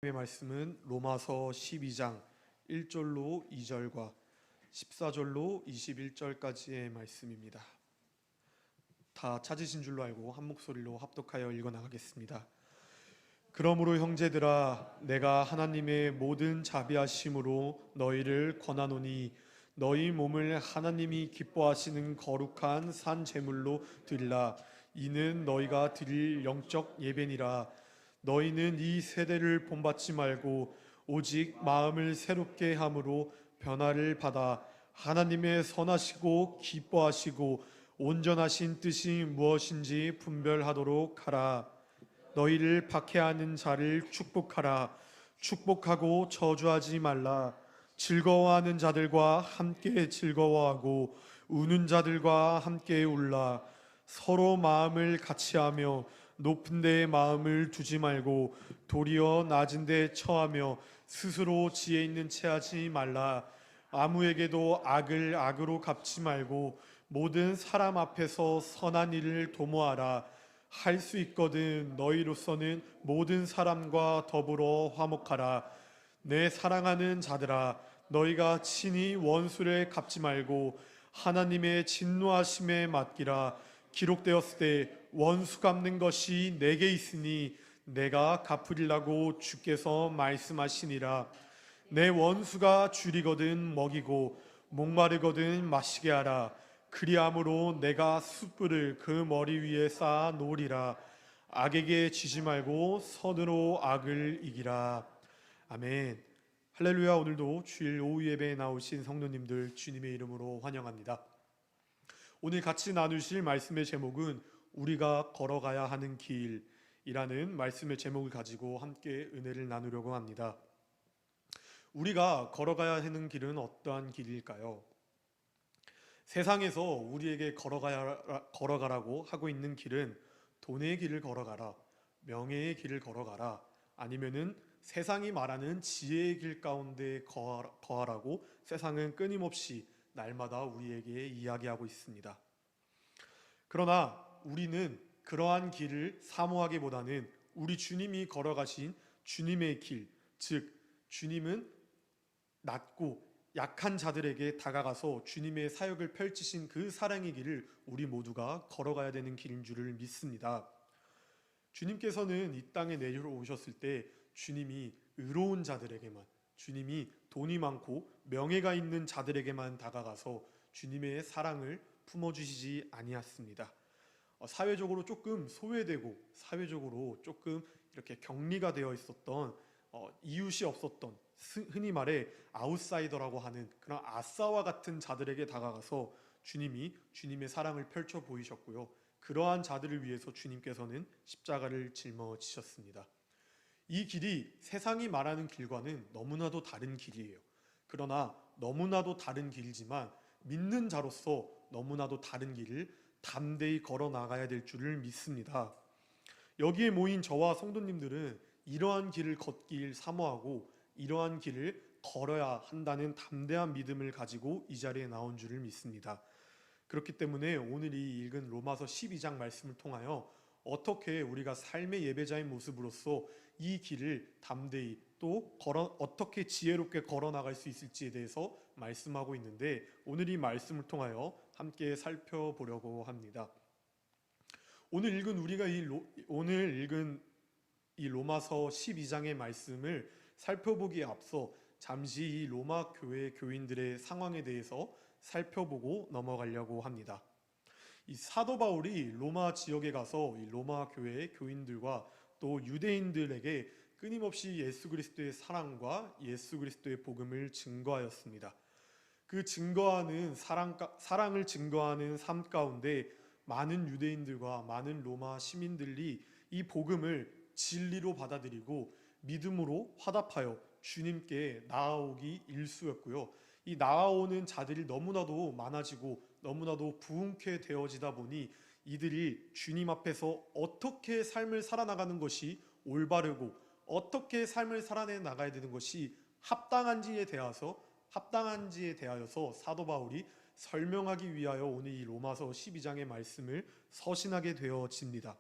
하나님의 말씀은 로마서 12장 1절로 2절과 14절로 21절까지의 말씀입니다. 다 찾으신 줄로 알고 한 목소리로 합독하여 읽어 나가겠습니다. 그러므로 형제들아, 내가 하나님의 모든 자비하심으로 너희를 권하노니 너희 몸을 하나님이 기뻐하시는 거룩한 산 제물로 드리라. 이는 너희가 드릴 영적 예배니라. 너희는 이 세대를 본받지 말고 오직 마음을 새롭게 함으로 변화를 받아 하나님의 선하시고 기뻐하시고 온전하신 뜻이 무엇인지 분별하도록 하라. 너희를 박해하는 자를 축복하라. 축복하고 저주하지 말라. 즐거워하는 자들과 함께 즐거워하고 우는 자들과 함께 울라. 서로 마음을 같이하며 높은 데에 마음을 두지 말고 도리어 낮은 데에 처하며 스스로 지혜 있는 채 하지 말라. 아무에게도 악을 악으로 갚지 말고 모든 사람 앞에서 선한 일을 도모하라. 할 수 있거든 너희로서는 모든 사람과 더불어 화목하라. 내 사랑하는 자들아, 너희가 친히 원수를 갚지 말고 하나님의 진노하심에 맡기라. 기록되었을 때 원수 갚는 것이 내게 있으니 내가 갚으리라고 주께서 말씀하시니라. 내 원수가 줄이거든 먹이고 목마르거든 마시게 하라. 그리함으로 내가 숯불을 그 머리 위에 쌓아 놓으리라. 악에게 지지 말고 선으로 악을 이기라. 아멘. 할렐루야. 오늘도 주일 오후 예배에 나오신 성도님들 주님의 이름으로 환영합니다. 오늘 같이 나누실 말씀의 제목은 우리가 걸어가야 하는 길이라는 말씀의 제목을 가지고 함께 은혜를 나누려고 합니다. 우리가 걸어가야 하는 길은 어떠한 길일까요? 세상에서 우리에게 걸어가라고 하고 있는 길은 돈의 길을 걸어가라, 명예의 길을 걸어가라, 아니면은 세상이 말하는 지혜의 길 가운데 거하라고 세상은 끊임없이 날마다 우리에게 이야기하고 있습니다. 그러나 우리는 그러한 길을 사모하기보다는 우리 주님이 걸어가신 주님의 길, 즉 주님은 낮고 약한 자들에게 다가가서 주님의 사역을 펼치신 그 사랑의 길을 우리 모두가 걸어가야 되는 길인 줄을 믿습니다. 주님께서는 이 땅에 내려오셨을 때 주님이 의로운 자들에게만, 주님이 돈이 많고 명예가 있는 자들에게만 다가가서 주님의 사랑을 품어주시지 아니했습니다. 사회적으로 조금 소외되고 사회적으로 조금 이렇게 격리가 되어 있었던 이웃이 없었던, 흔히 말해 아웃사이더라고 하는 그런 아싸와 같은 자들에게 다가가서 주님이 주님의 사랑을 펼쳐 보이셨고요. 그러한 자들을 위해서 주님께서는 십자가를 짊어지셨습니다. 이 길이 세상이 말하는 길과는 너무나도 다른 길이에요. 그러나 너무나도 다른 길이지만 믿는 자로서 너무나도 다른 길을 담대히 걸어 나가야 될 줄을 믿습니다. 여기에 모인 저와 성도님들은 이러한 길을 걷길 사모하고 이러한 길을 걸어야 한다는 담대한 믿음을 가지고 이 자리에 나온 줄을 믿습니다. 그렇기 때문에 오늘 이 읽은 로마서 12장 말씀을 통하여 어떻게 우리가 삶의 예배자인 모습으로서 이 길을 담대히 또 어떻게 지혜롭게 걸어나갈 수 있을지에 대해서 말씀하고 있는데, 오늘 이 말씀을 통하여 함께 살펴보려고 합니다. 오늘 읽은 이 로마서 12장의 말씀을 살펴보기에 앞서 잠시 이 로마 교회 교인들의 상황에 대해서 살펴보고 넘어가려고 합니다. 이 사도 바울이 로마 지역에 가서 이 로마 교회의 교인들과 또 유대인들에게 끊임없이 예수 그리스도의 사랑과 예수 그리스도의 복음을 증거하였습니다. 그 증거하는 사랑을 증거하는 삶 가운데 많은 유대인들과 많은 로마 시민들이 이 복음을 진리로 받아들이고 믿음으로 화답하여 주님께 나아오기 일쑤였고요. 이 나아오는 자들이 너무나도 많아지고 너무나도 부흥케 되어지다 보니 이들이 주님 앞에서 어떻게 삶을 살아나가는 것이 올바르고 어떻게 삶을 살아내 나가야 되는 것이 합당한지에 대하여서 사도 바울이 설명하기 위하여 오늘 이 로마서 12장의 말씀을 서신하게 되어집니다.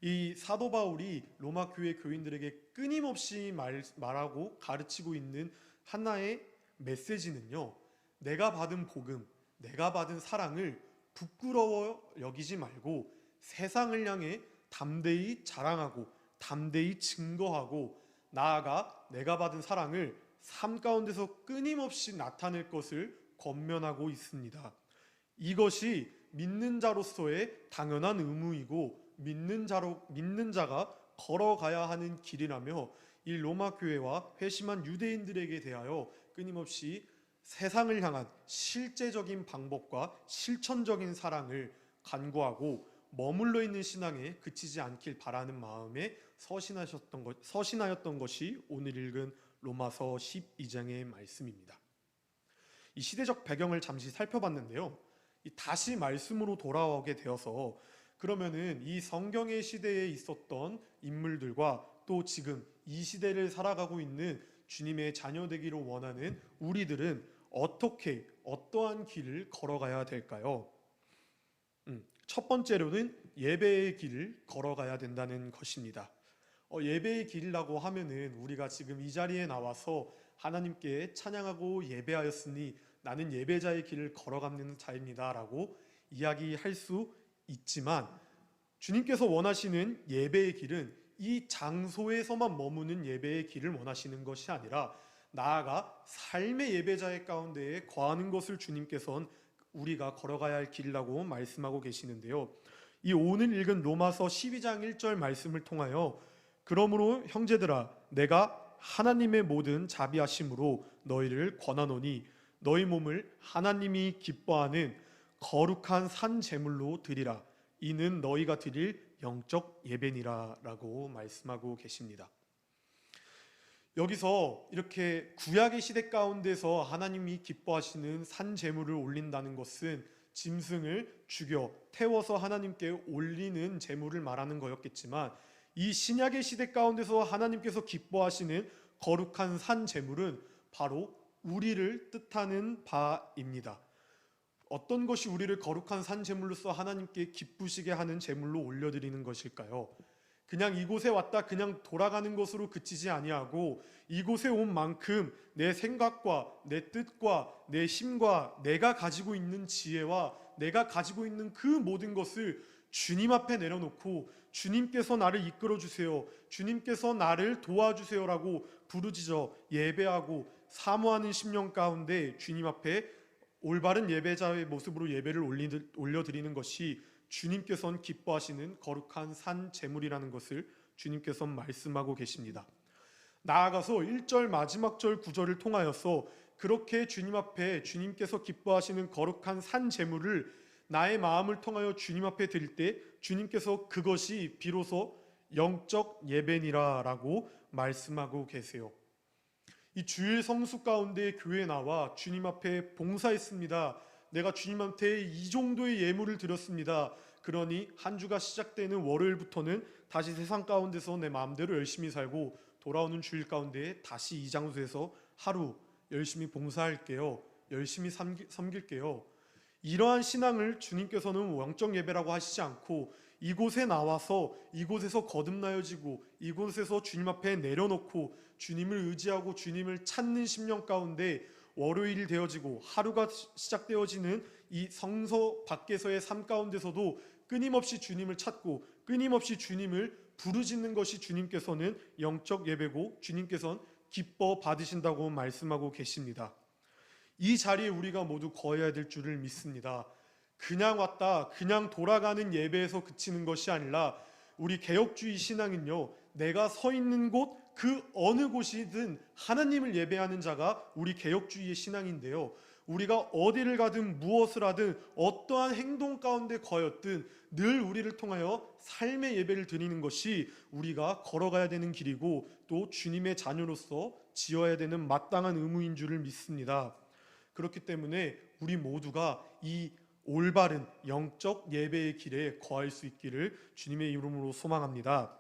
이 사도 바울이 로마 교회 교인들에게 끊임없이 말하고 가르치고 있는 하나의 메시지는요, 내가 받은 복음, 내가 받은 사랑을 부끄러워 여기지 말고 세상을 향해 담대히 자랑하고 담대히 증거하고, 나아가 내가 받은 사랑을 삶 가운데서 끊임없이 나타낼 것을 권면하고 있습니다. 이것이 믿는 자로서의 당연한 의무이고 믿는 자가 걸어가야 하는 길이라며, 이 로마 교회와 회심한 유대인들에게 대하여 끊임없이 세상을 향한 실제적인 방법과 실천적인 사랑을 간구하고 머물러 있는 신앙에 그치지 않길 바라는 마음에 서신하였던 것이 오늘 읽은 로마서 12장의 말씀입니다. 이 시대적 배경을 잠시 살펴봤는데요, 다시 말씀으로 돌아오게 되어서 그러면은 이 성경의 시대에 있었던 인물들과 또 지금 이 시대를 살아가고 있는 주님의 자녀 되기를 원하는 우리들은 어떠한 길을 걸어가야 될까요? 첫 번째로는 예배의 길을 걸어가야 된다는 것입니다. 예배의 길이라고 하면은 우리가 지금 이 자리에 나와서 하나님께 찬양하고 예배하였으니 나는 예배자의 길을 걸어가는 자입니다 라고 이야기할 수 있지만, 주님께서 원하시는 예배의 길은 이 장소에서만 머무는 예배의 길을 원하시는 것이 아니라 나아가 삶의 예배자의 가운데에 거하는 것을 주님께서는 우리가 걸어가야 할 길이라고 말씀하고 계시는데요, 이 오늘 읽은 로마서 12장 1절 말씀을 통하여 그러므로 형제들아 내가 하나님의 모든 자비하심으로 너희를 권하노니 너희 몸을 하나님이 기뻐하는 거룩한 산 제물로 드리라. 이는 너희가 드릴 영적 예배니라 라고 말씀하고 계십니다. 여기서 이렇게 구약의 시대 가운데서 하나님이 기뻐하시는 산 제물을 올린다는 것은 짐승을 죽여 태워서 하나님께 올리는 제물을 말하는 거였겠지만, 이 신약의 시대 가운데서 하나님께서 기뻐하시는 거룩한 산 제물은 바로 우리를 뜻하는 바입니다. 어떤 것이 우리를 거룩한 산 제물로서 하나님께 기쁘시게 하는 제물로 올려드리는 것일까요? 그냥 이곳에 왔다 그냥 돌아가는 것으로 그치지 아니하고 이곳에 온 만큼 내 생각과 내 뜻과 내 힘과 내가 가지고 있는 지혜와 내가 가지고 있는 그 모든 것을 주님 앞에 내려놓고 주님께서 나를 이끌어 주세요, 주님께서 나를 도와주세요라고 부르짖어 예배하고 사모하는 심령 가운데 주님 앞에 올바른 예배자의 모습으로 예배를 올려드리는 것이 주님께서는 기뻐하시는 거룩한 산 제물이라는 것을 주님께서는 말씀하고 계십니다. 나아가서 1절 마지막 절 9절을 통하여서 그렇게 주님 앞에 주님께서 기뻐하시는 거룩한 산 제물을 나의 마음을 통하여 주님 앞에 드릴 때 주님께서 그것이 비로소 영적 예배니라 라고 말씀하고 계세요. 이 주일 성수 가운데 교회에 나와 주님 앞에 봉사했습니다, 내가 주님한테 이 정도의 예물을 드렸습니다, 그러니 한 주가 시작되는 월요일부터는 다시 세상 가운데서 내 마음대로 열심히 살고 돌아오는 주일 가운데 다시 이 장소에서 하루 열심히 봉사할게요, 열심히 섬길게요. 이러한 신앙을 주님께서는 영적 예배라고 하시지 않고 이곳에 나와서 이곳에서 거듭나여지고 이곳에서 주님 앞에 내려놓고 주님을 의지하고 주님을 찾는 심령 가운데 월요일이 되어지고 하루가 시작되어지는 이 성서 밖에서의 삶 가운데서도 끊임없이 주님을 찾고 끊임없이 주님을 부르짖는 것이 주님께서는 영적 예배고 주님께서는 기뻐 받으신다고 말씀하고 계십니다. 이 자리에 우리가 모두 거해야 될 줄을 믿습니다. 그냥 왔다 그냥 돌아가는 예배에서 그치는 것이 아니라 우리 개혁주의 신앙은요, 내가 서 있는 곳 그 어느 곳이든 하나님을 예배하는 자가 우리 개혁주의의 신앙인데요, 우리가 어디를 가든 무엇을 하든 어떠한 행동 가운데 거였든 늘 우리를 통하여 삶의 예배를 드리는 것이 우리가 걸어가야 되는 길이고 또 주님의 자녀로서 지어야 되는 마땅한 의무인 줄을 믿습니다. 그렇기 때문에 우리 모두가 이 올바른 영적 예배의 길에 거할 수 있기를 주님의 이름으로 소망합니다.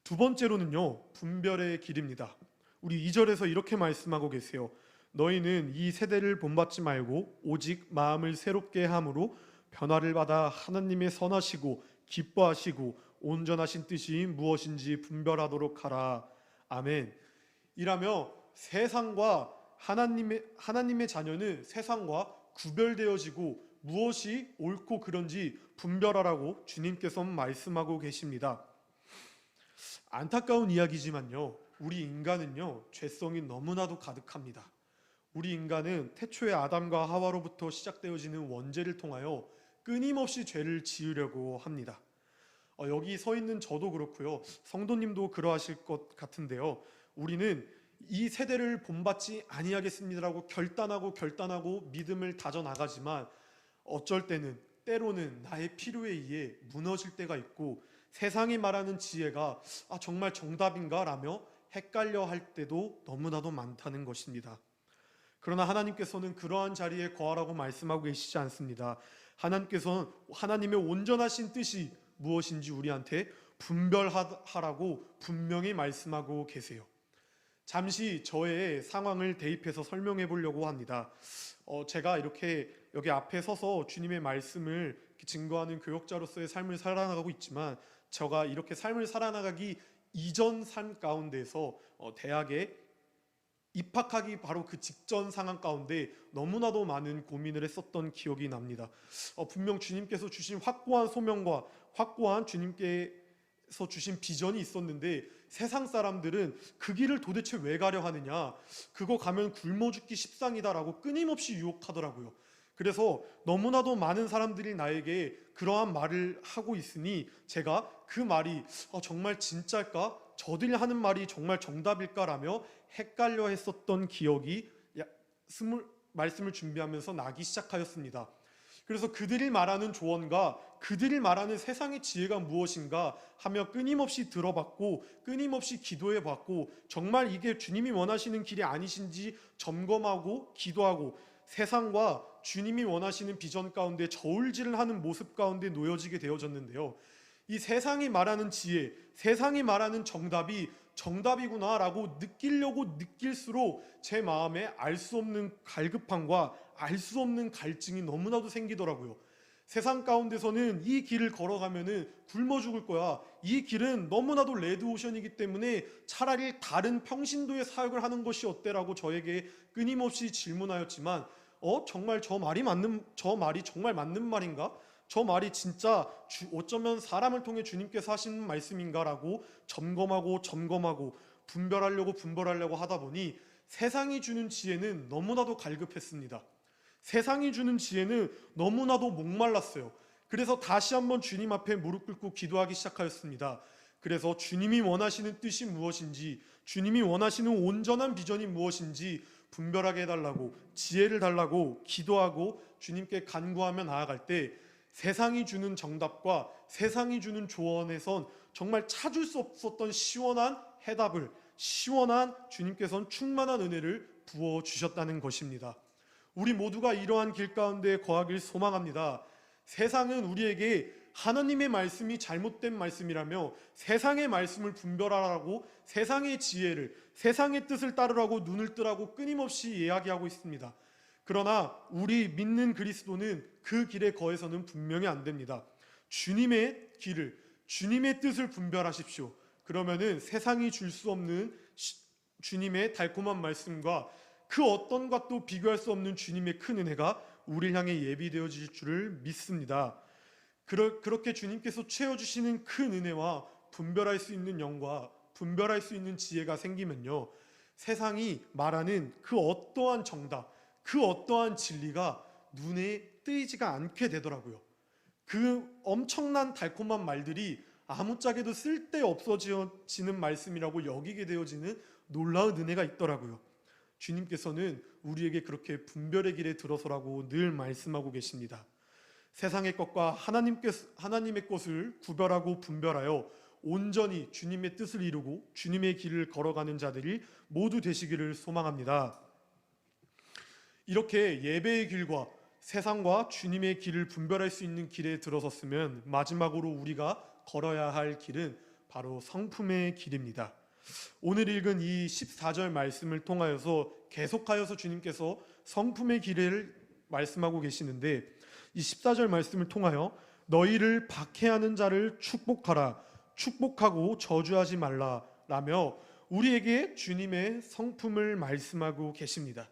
두 번째로는요, 분별의 길입니다. 우리 2절에서 이렇게 말씀하고 계세요. 너희는 이 세대를 본받지 말고 오직 마음을 새롭게 함으로 변화를 받아 하나님의 선하시고 기뻐하시고 온전하신 뜻이 무엇인지 분별하도록 하라. 아멘. 이라며 세상과 하나님의 자녀는 세상과 구별되어지고 무엇이 옳고 그런지 분별하라고 주님께서 말씀하고 계십니다. 안타까운 이야기지만요, 우리 인간은요, 죄성이 너무나도 가득합니다. 우리 인간은 태초의 아담과 하와로부터 시작되어지는 원죄를 통하여 끊임없이 죄를 지으려고 합니다. 여기 서 있는 저도 그렇고요, 성도님도 그러하실 것 같은데요, 우리는 이 세대를 본받지 아니하겠습니다라고 결단하고 믿음을 다져 나가지만 어쩔 때로는 나의 필요에 의해 무너질 때가 있고 세상이 말하는 지혜가 정말 정답인가 라며 헷갈려 할 때도 너무나도 많다는 것입니다. 그러나 하나님께서는 그러한 자리에 거하라고 말씀하고 계시지 않습니다. 하나님께서는 하나님의 온전하신 뜻이 무엇인지 우리한테 분별하라고 분명히 말씀하고 계세요. 잠시 저의 상황을 대입해서 설명해 보려고 합니다. 제가 이렇게 여기 앞에 서서 주님의 말씀을 증거하는 교역자로서의 삶을 살아나가고 있지만, 제가 이렇게 삶을 살아나가기 이전 삶 가운데서 대학에 입학하기 바로 그 직전 상황 가운데 너무나도 많은 고민을 했었던 기억이 납니다. 분명 주님께서 주신 확고한 소명과 확고한 주님께서 주신 비전이 있었는데 세상 사람들은 그 길을 도대체 왜 가려 하느냐, 그거 가면 굶어 죽기 십상이다라고 끊임없이 유혹하더라고요. 그래서 너무나도 많은 사람들이 나에게 그러한 말을 하고 있으니 제가 그 말이 정말 진짜일까? 저들이 하는 말이 정말 정답일까라며 헷갈려 했었던 기억이 말씀을 준비하면서 나기 시작하였습니다. 그래서 그들이 말하는 조언과 그들이 말하는 세상의 지혜가 무엇인가 하며 끊임없이 들어봤고 끊임없이 기도해봤고, 정말 이게 주님이 원하시는 길이 아니신지 점검하고 기도하고 세상과 주님이 원하시는 비전 가운데 저울질을 하는 모습 가운데 놓여지게 되어졌는데요, 이 세상이 말하는 지혜, 세상이 말하는 정답이 정답이구나라고 느낄수록 제 마음에 알 수 없는 갈급함과 알 수 없는 갈증이 너무나도 생기더라고요. 세상 가운데서는 이 길을 걸어가면은 굶어 죽을 거야, 이 길은 너무나도 레드오션이기 때문에 차라리 다른 평신도의 사역을 하는 것이 어때라고 저에게 끊임없이 질문하였지만, 정말 저 말이 정말 맞는 말인가? 저 말이 진짜 어쩌면 사람을 통해 주님께서 하시는 말씀인가라고 점검하고 분별하려고 하다 보니 세상이 주는 지혜는 너무나도 갈급했습니다. 세상이 주는 지혜는 너무나도 목말랐어요. 그래서 다시 한번 주님 앞에 무릎 꿇고 기도하기 시작하였습니다. 그래서 주님이 원하시는 뜻이 무엇인지, 주님이 원하시는 온전한 비전이 무엇인지 분별하게 해달라고, 지혜를 달라고 기도하고 주님께 간구하며 나아갈 때 세상이 주는 정답과 세상이 주는 조언에선 정말 찾을 수 없었던 시원한 해답을, 시원한 주님께서는 충만한 은혜를 부어주셨다는 것입니다. 우리 모두가 이러한 길 가운데 거하길 소망합니다. 세상은 우리에게 하나님의 말씀이 잘못된 말씀이라며 세상의 말씀을 분별하라고 세상의 지혜를, 세상의 뜻을 따르라고 눈을 뜨라고 끊임없이 이야기하고 있습니다. 그러나 우리 믿는 그리스도는 그 길에 거해서는 분명히 안 됩니다. 주님의 길을, 주님의 뜻을 분별하십시오. 그러면은 세상이 줄 수 없는 주님의 달콤한 말씀과 그 어떤 것도 비교할 수 없는 주님의 큰 은혜가 우리를 향해 예비되어질 줄을 믿습니다. 그렇게 주님께서 채워주시는 큰 은혜와 분별할 수 있는 영과 분별할 수 있는 지혜가 생기면요, 세상이 말하는 그 어떠한 정답, 그 어떠한 진리가 눈에 띄지가 않게 되더라고요. 그 엄청난 달콤한 말들이 아무짝에도 쓸데없어지는 말씀이라고 여기게 되어지는 놀라운 은혜가 있더라고요. 주님께서는 우리에게 그렇게 분별의 길에 들어서라고 늘 말씀하고 계십니다. 세상의 것과 하나님의 것을 구별하고 분별하여 온전히 주님의 뜻을 이루고 주님의 길을 걸어가는 자들이 모두 되시기를 소망합니다. 이렇게 예배의 길과 세상과 주님의 길을 분별할 수 있는 길에 들어섰으면 마지막으로 우리가 걸어야 할 길은 바로 성품의 길입니다. 오늘 읽은 이 14절 말씀을 통하여서 계속하여서 주님께서 성품의 길을 말씀하고 계시는데, 이 14절 말씀을 통하여 너희를 박해하는 자를 축복하라, 축복하고 저주하지 말라라며 우리에게 주님의 성품을 말씀하고 계십니다.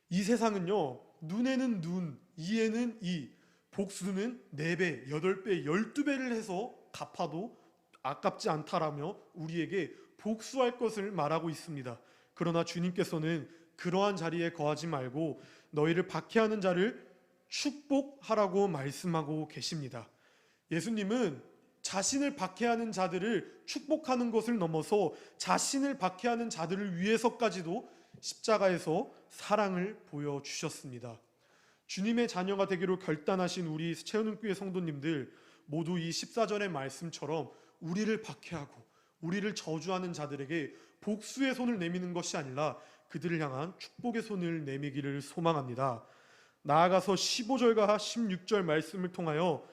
이 세상은요, 눈에는 눈, 이에는 이, 복수는 4배, 8배, 12배를 해서 갚아도 아깝지 않다라며 우리에게 복수할 것을 말하고 있습니다. 그러나 주님께서는 그러한 자리에 거하지 말고 너희를 박해하는 자를 축복하라고 말씀하고 계십니다. 예수님은 자신을 박해하는 자들을 축복하는 것을 넘어서 자신을 박해하는 자들을 위해서까지도 십자가에서 사랑을 보여주셨습니다. 주님의 자녀가 되기로 결단하신 우리 채은교회 성도님들 모두 이 14절의 말씀처럼 우리를 박해하고 우리를 저주하는 자들에게 복수의 손을 내미는 것이 아니라 그들을 향한 축복의 손을 내미기를 소망합니다. 나아가서 15절과 16절 말씀을 통하여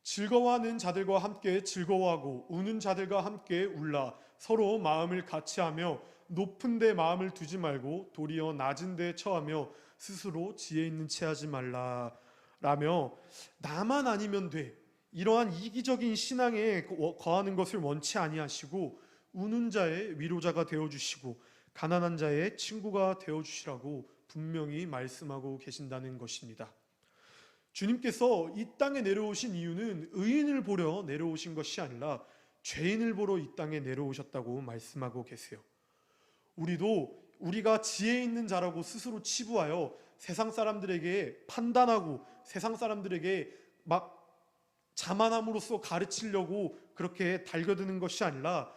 즐거워하는 자들과 함께 즐거워하고 우는 자들과 함께 울라. 서로 마음을 같이하며 높은 데 마음을 두지 말고 도리어 낮은 데 처하며 스스로 지혜 있는 채 하지 말라 라며 나만 아니면 돼, 이러한 이기적인 신앙에 거하는 것을 원치 아니하시고 우는 자의 위로자가 되어주시고 가난한 자의 친구가 되어주시라고 분명히 말씀하고 계신다는 것입니다. 주님께서 이 땅에 내려오신 이유는 의인을 보러 내려오신 것이 아니라 죄인을 보러 이 땅에 내려오셨다고 말씀하고 계세요. 우리가 지혜 있는 자라고 스스로 치부하여 세상 사람들에게 판단하고 세상 사람들에게 막 자만함으로써 가르치려고 그렇게 달겨드는 것이 아니라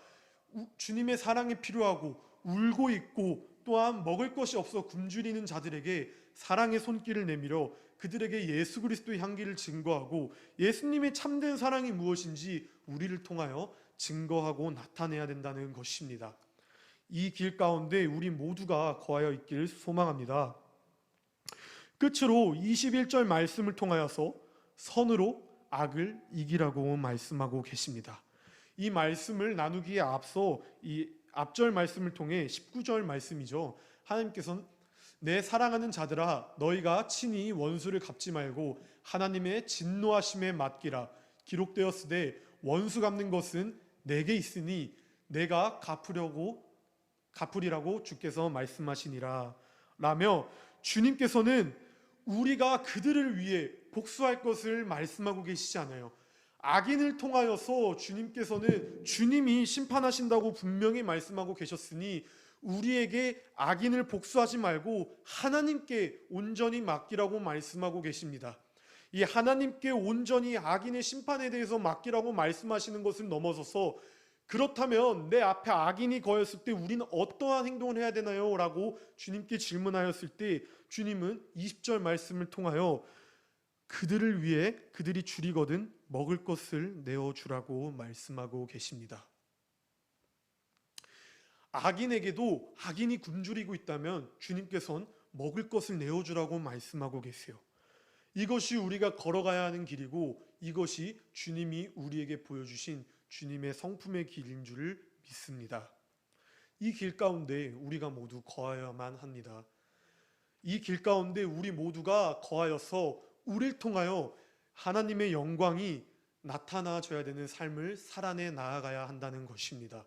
주님의 사랑이 필요하고 울고 있고 또한 먹을 것이 없어 굶주리는 자들에게 사랑의 손길을 내밀어 그들에게 예수 그리스도의 향기를 증거하고 예수님의 참된 사랑이 무엇인지 우리를 통하여 증거하고 나타내야 된다는 것입니다. 이 길 가운데 우리 모두가 거하여 있기를 소망합니다. 끝으로 21절 말씀을 통하여서 선으로 악을 이기라고 말씀하고 계십니다. 이 말씀을 나누기에 앞서 이 앞절 말씀을 통해 19절 말씀이죠. 하나님께서는 내 사랑하는 자들아 너희가 친히 원수를 갚지 말고 하나님의 진노하심에 맡기라. 기록되었으되 원수 갚는 것은 내게 있으니 내가 갚으리라고 주께서 말씀하시니라 라며 주님께서는 우리가 그들을 위해 복수할 것을 말씀하고 계시지 않아요. 악인을 통하여서 주님께서는 주님이 심판하신다고 분명히 말씀하고 계셨으니 우리에게 악인을 복수하지 말고 하나님께 온전히 맡기라고 말씀하고 계십니다. 이 하나님께 온전히 악인의 심판에 대해서 맡기라고 말씀하시는 것을 넘어서서 그렇다면 내 앞에 악인이 거했을 때 우리는 어떠한 행동을 해야 되나요? 라고 주님께 질문하였을 때 주님은 20절 말씀을 통하여 그들을 위해 그들이 줄이거든 먹을 것을 내어주라고 말씀하고 계십니다. 악인에게도 악인이 굶주리고 있다면 주님께서는 먹을 것을 내어주라고 말씀하고 계세요. 이것이 우리가 걸어가야 하는 길이고 이것이 주님이 우리에게 보여주신 주님의 성품의 길인 줄 믿습니다. 이 길 가운데 우리가 모두 거하여야만 합니다. 이 길 가운데 우리 모두가 거하여서 우리를 통하여 하나님의 영광이 나타나줘야 되는 삶을 살아내 나아가야 한다는 것입니다.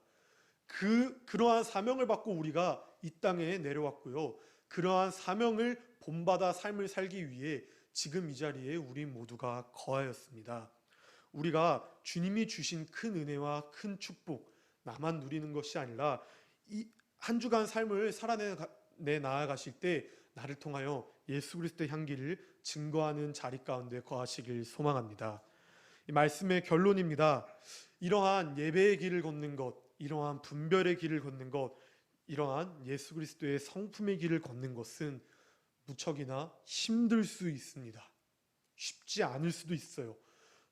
그러한 사명을 받고 우리가 이 땅에 내려왔고요. 그러한 사명을 본받아 삶을 살기 위해 지금 이 자리에 우리 모두가 거하였습니다. 우리가 주님이 주신 큰 은혜와 큰 축복 나만 누리는 것이 아니라 이 한 주간 삶을 살아내 나아가실 때 나를 통하여 예수 그리스도의 향기를 증거하는 자리 가운데 거하시길 소망합니다. 이 말씀의 결론입니다. 이러한 예배의 길을 걷는 것, 이러한 분별의 길을 걷는 것, 이러한 예수 그리스도의 성품의 길을 걷는 것은 무척이나 힘들 수 있습니다. 쉽지 않을 수도 있어요.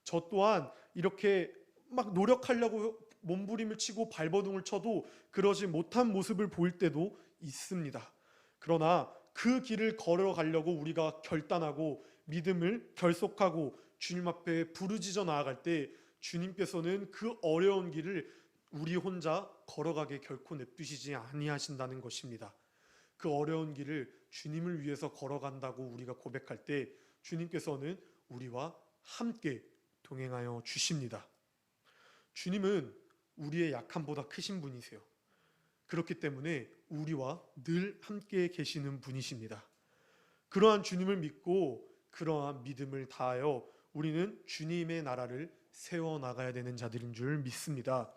저 또한 이렇게 막 노력하려고 몸부림을 치고 발버둥을 쳐도 그러지 못한 모습을 보일 때도 있습니다. 그러나 그 길을 걸어가려고 우리가 결단하고 믿음을 결속하고 주님 앞에 부르짖어 나아갈 때 주님께서는 그 어려운 길을 우리 혼자 걸어가게 결코 냅두시지 아니하신다는 것입니다. 그 어려운 길을 주님을 위해서 걸어간다고 우리가 고백할 때 주님께서는 우리와 함께 동행하여 주십니다. 주님은 우리의 약함보다 크신 분이세요. 그렇기 때문에 우리와 늘 함께 계시는 분이십니다. 그러한 주님을 믿고 그러한 믿음을 다하여 우리는 주님의 나라를 세워나가야 되는 자들인 줄 믿습니다.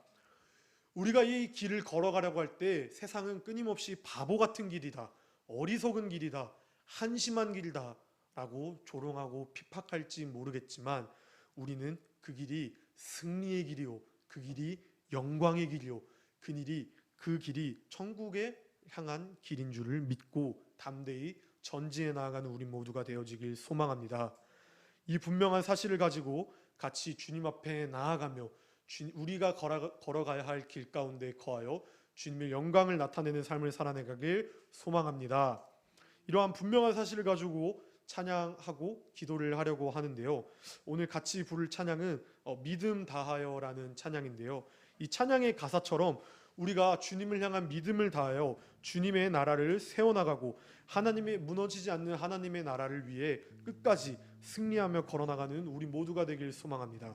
우리가 이 길을 걸어가려고 할 때 세상은 끊임없이 바보 같은 길이다, 어리석은 길이다, 한심한 길이다 라고 조롱하고 핍박할지 모르겠지만 우리는 그 길이 승리의 길이요, 그 길이 영광의 길이요, 그 길이 천국에 향한 길인 줄을 믿고 담대히 전진해 나아가는 우리 모두가 되어지길 소망합니다. 이 분명한 사실을 가지고 같이 주님 앞에 나아가며 우리가 걸어가야 할 길 가운데 거하여 주님의 영광을 나타내는 삶을 살아내가길 소망합니다. 이러한 분명한 사실을 가지고 찬양하고 기도를 하려고 하는데요. 오늘 같이 부를 찬양은 믿음 다하여라는 찬양인데요. 이 찬양의 가사처럼 우리가 주님을 향한 믿음을 다하여 주님의 나라를 세워나가고 하나님의 무너지지 않는 하나님의 나라를 위해 끝까지 승리하며 걸어나가는 우리 모두가 되길 소망합니다.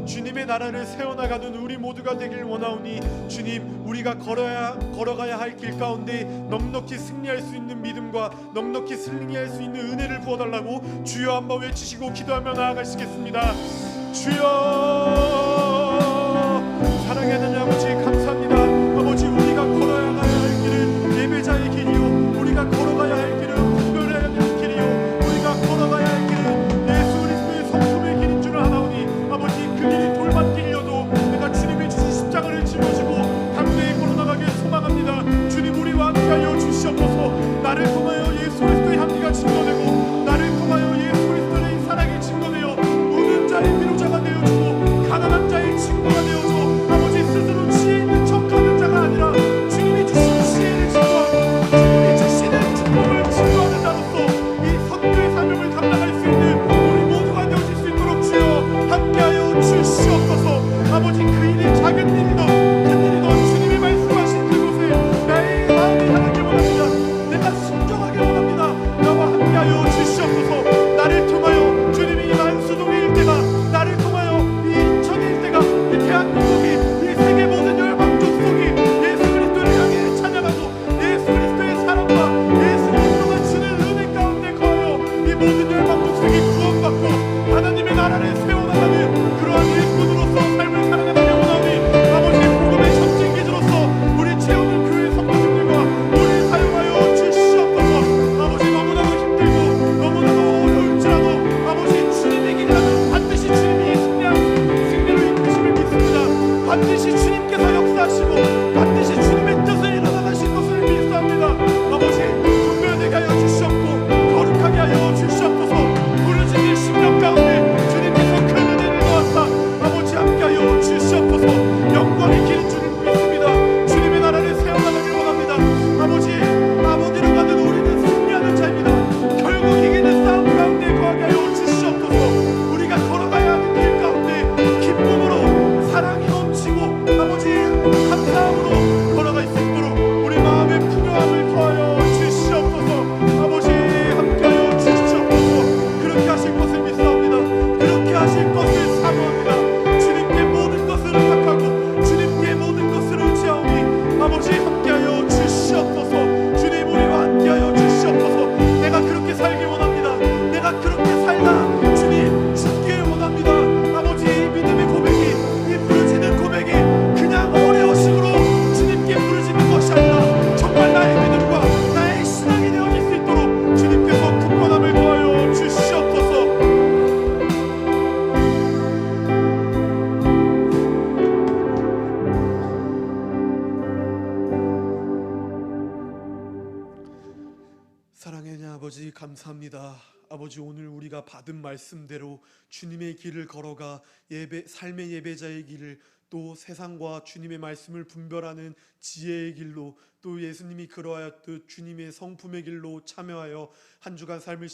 주님의 나라를 세워나가는 우리 모두가 되길 원하오니 주님, 우리가 걸어가야 할 길 가운데 넉넉히 승리할 수 있는 믿음과 넉넉히 승리할 수 있는 은혜를 부어달라고 주여 한번 외치시고 기도하며 나아가시겠습니다. 주여, 사랑하는 아버지 감사합니다. 아버지, 우리가 걸어가야 할 길은 예배자의 길이요, 우리가 걸어가야 할 길은 분별해야 할 길이요, 우리가 걸어가야 할 길은 예수 그리스도의 성품의 길인 줄 아나오니 아버지, 그 길이 돌밭길이어도 내가 주님의 주신 십자가를 짊어지고 담대히 걸어나가길 소망합니다. 주님, 우리와 함께하여 주시옵소서. 나를 통하여 예수 그리스도의 향기가 증거되고 나를 통하여 예수 그리스도의 사랑이 증거되어 우는 자의 위로자가 되어주고 가난한 자의 친구가 되어줘 아버지, 스스로 사랑하는 아버지, 감사합니다. 아버지, 오늘 우리가 받은 말씀대로 주님의 길을 걸어가 삶의 예배자의 길을, 또 세상과 주님의 말씀을 분별하는 지혜의 길로, 또 예수님이 그러하였듯 주님의 성품의 길로 참여하여 한 주간 삶을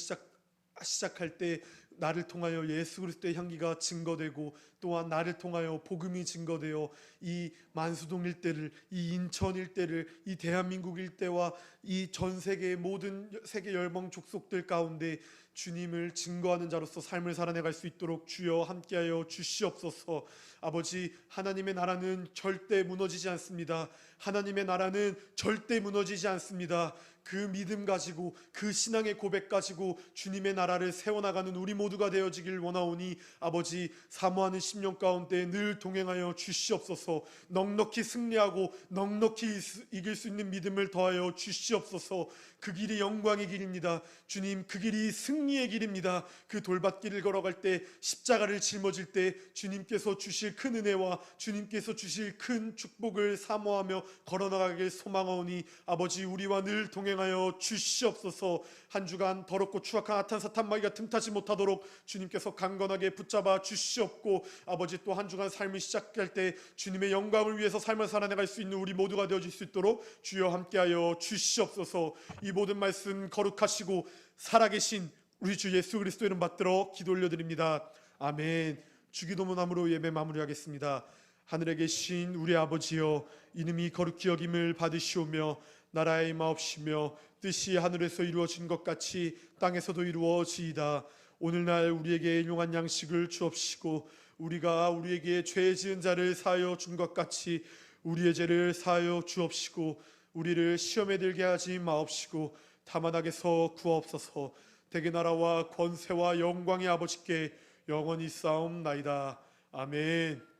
시작할 때 나를 통하여 예수 그리스도의 향기가 증거되고, 또한 나를 통하여 복음이 증거되어 이 만수동 일대를, 이 인천 일대를, 이 대한민국 일대와 이 전 세계의 모든 세계 열방 족속들 가운데 주님을 증거하는 자로서 삶을 살아내갈 수 있도록 주여 함께하여 주시옵소서. 아버지, 하나님의 나라는 절대 무너지지 않습니다. 하나님의 나라는 절대 무너지지 않습니다. 그 믿음 가지고, 그 신앙의 고백 가지고 주님의 나라를 세워나가는 우리 모두가 되어지길 원하오니 아버지, 사모하는 10년 가운데 늘 동행하여 주시옵소서. 넉넉히 승리하고 넉넉히 이길 수 있는 믿음을 더하여 주시옵소서. 그 길이 영광의 길입니다. 주님, 그 길이 승리의 길입니다. 그 돌밭길을 걸어갈 때, 십자가를 짊어질 때 주님께서 주실 큰 은혜와 주님께서 주실 큰 축복을 사모하며 걸어나가길 소망하오니 아버지, 우리와 늘 동행하여 주시옵소서. 한 주간 더럽고 추악한 아탄사탄 마귀가 틈타지 못하도록 주님께서 강건하게 붙잡아 주시옵고, 아버지, 또 한 주간 삶을 시작할 때 주님의 영광을 위해서 삶을 살아내갈 수 있는 우리 모두가 되어질 수 있도록 주여 함께하여 주시옵소서. 이 모든 말씀 거룩하시고 살아계신 우리 주 예수 그리스도 이름 받들어 기도 올려드립니다. 아멘. 주기도문함으로 예배 마무리하겠습니다. 하늘에 계신 우리 아버지여, 이름이 거룩히 여김을 받으시오며 나라의 임하옵시며 뜻이 하늘에서 이루어진 것 같이 땅에서도 이루어지이다. 오늘날 우리에게 일용할 양식을 주옵시고, 우리가 우리에게 죄 지은 자를 사하여 준 것 같이 우리의 죄를 사하여 주옵시고, 우리를 시험에 들게 하지 마옵시고 다만 악에서 구하옵소서. 대개 나라와 권세와 영광의 아버지께 영원히 싸움나이다. 아멘.